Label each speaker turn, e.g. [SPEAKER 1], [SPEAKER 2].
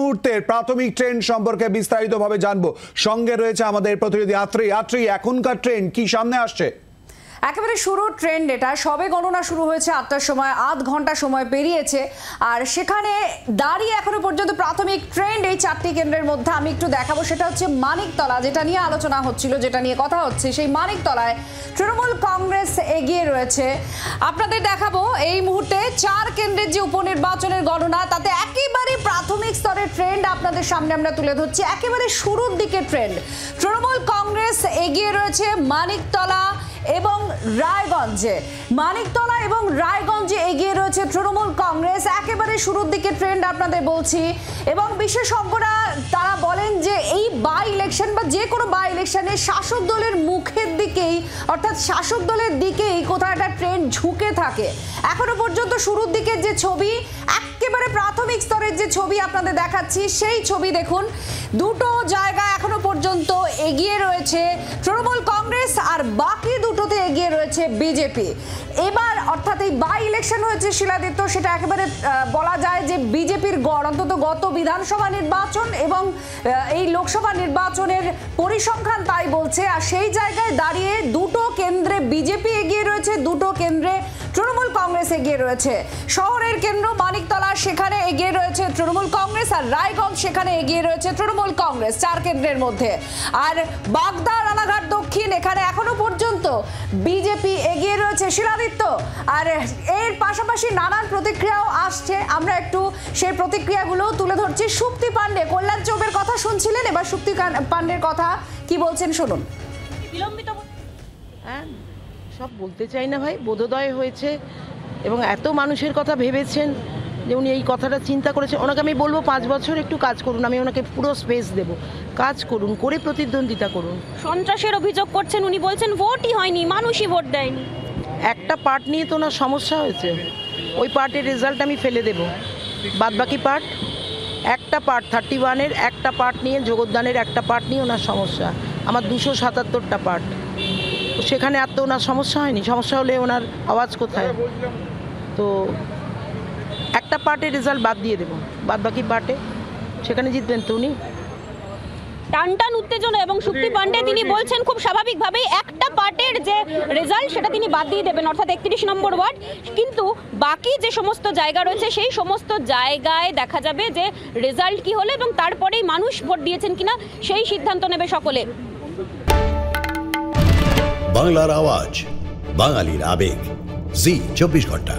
[SPEAKER 1] মুহূর্তের প্রাথমিক ট্রেন্ড সম্পর্কে বিস্তারিতভাবে জানবো। সঙ্গে রয়েছে আমাদের প্রতিনিধি আত্রি। এখনকার ট্রেন্ড কি সামনে আসছে?
[SPEAKER 2] একেবারে শুরুর ট্রেন্ড এটা, সবে গণনা শুরু হয়েছে 8টার সময়, আধ ঘন্টা সময় পেরিয়েছে। আর সেখানে দাঁড়িয়ে এখনো পর্যন্ত প্রাথমিক ট্রেন্ড এই 4টি কেন্দ্রের মধ্যে আমি একটু দেখাবো। সেটা হচ্ছে মানিকতলা, যেটা নিয়ে আলোচনা হচ্ছিল, যেটা নিয়ে কথা হচ্ছে, সেই মানিকতলায় তৃণমূল কংগ্রেস এগিয়ে রয়েছে। আপনাদের দেখাবো এই মুহূর্তে 4 কেন্দ্রের যে উপনির্বাচনের গণনা, তাতে একেবারে প্রাথমিক স্তরের ট্রেন্ড আপনাদের সামনে আমরা তুলে ধরছি। একেবারে শুরুর দিকে ট্রেন্ড, তৃণমূল কংগ্রেস এগিয়ে রয়েছে মানিকতলা এবং রায়গঞ্জে। মানিকতলা এবং রায়গঞ্জে এগিয়ে রয়েছে তৃণমূল কংগ্রেস, একেবারে শুরুর দিকে ট্রেন্ড আপনাদের বলছি। এবং বিশেষজ্ঞরা তারা বলেন যে এই বাই ইলেকশন বা যে কোনো বাই ইলেকশনে শাসক দলের মুখের দিকেই, অর্থাৎ শাসক দলের দিকেই কোথাও একটা ট্রেন্ড ঝুঁকে থাকে। এখনো পর্যন্ত শুরুর দিকে যে ছবি, একেবারে প্রাথমিক স্তরের যে ছবি আপনাদের দেখাচ্ছি, সেই ছবি দেখুন। দুটো জায়গা এখনো পর্যন্ত এগিয়ে রয়েছে তৃণমূল কংগ্রেস, আর বাকি দুটোতে এগিয়ে রয়েছে বিজেপি। এবার অর্থাৎ এই বাই ইলেকশন হয়েছে শিলাদিত্য, সেটা একেবারে বলা যায় যে বিজেপির গড়, অন্তত গত বিধানসভা নির্বাচন এবং এই লোকসভা নির্বাচনের পরিসংখ্যান তাই বলছে। আর সেই জায়গায় দাঁড়িয়ে দুটো কেন্দ্রে বিজেপি এগিয়ে রয়েছে, দুটো কেন্দ্রে তৃণমূল কংগ্রেস এগিয়ে রয়েছে। শহরের কেন্দ্র মানিকতলা, সেখানে এগিয়ে রয়েছে তৃণমূল কংগ্রেস, আর রায়গঞ্জ সেখানে এগিয়ে রয়েছে তৃণমূল কংগ্রেস 4 কেন্দ্রের মধ্যে। আর বাগদা, রানাঘাট দক্ষিণ, এখানে এখনো পর্যন্ত বিজেপি এগিয়ে রয়েছে শিলাদিত্য। আর এর পাশাপাশি নানান প্রতিক্রিয়াও আসছে, আমরা একটু সেই প্রতিক্রিয়াগুলো তুলে ধরছি। সুপ্তি পান্ডে কল্যাণ চৌবের কথা শুনছিলেন, এবার সুপ্তি পান্ডের কথা কি বলছেন শুনুন।
[SPEAKER 3] বিলম্বিত সব বলতে চাই না ভাই, বোধোদয় হয়েছে এবং এত মানুষের কথা ভেবেছেন যে উনি এই কথাটা চিন্তা করেছেন। ওনাকে আমি বলবো 5 বছর একটু কাজ করুন, আমি ওনাকে পুরো স্পেস দেব, কাজ করুন, করে প্রতিদ্বন্দ্বিতা করুন।
[SPEAKER 4] সন্ত্রাসের অভিযোগ করছেন উনি, বলছেন ভোটই হয়নি, মানুষই ভোট দেয়নি।
[SPEAKER 3] একটা পার্ট নিয়ে তো ওনার সমস্যা হয়েছে, ওই পার্টের রেজাল্ট আমি ফেলে দেব। বাদবাকি পার্ট, একটা পার্ট 31-এর একটা পার্ট নিয়ে, যোগদানের একটা পার্ট নিয়ে ওনার সমস্যা। আমার 277টা পার্ট, সেখানে আর তো ওনার সমস্যা হয়নি। সমস্যা হলে ওনার আওয়াজ কোথায়? তো একটা পার্টের রেজাল্ট বাদ দিয়ে দেবো, বাদ বাকি পার্টে সেখানে জিতবেন তো উনি।
[SPEAKER 4] টানটান উত্তেজনা এবং সুপ্তি পান্ডে তিনি বলছেন খুব স্বাভাবিকভাবেই একটা পার্টের যে রেজাল্ট সেটা তিনি বাদ দিয়ে দেবেন, অর্থাৎ 31 নম্বর ওয়ার্ড। কিন্তু বাকি যে সমস্ত জায়গা রয়েছে সেই সমস্ত জায়গায় দেখা যাবে যে রেজাল্ট কি হলো এবং তারপরেই মানুষ ভোট দিয়েছেন কিনা সেই সিদ্ধান্ত নেবে সকলে।
[SPEAKER 5] বাংলার আওয়াজ, বাঙালির আবেগ, জি 24 ঘন্টা।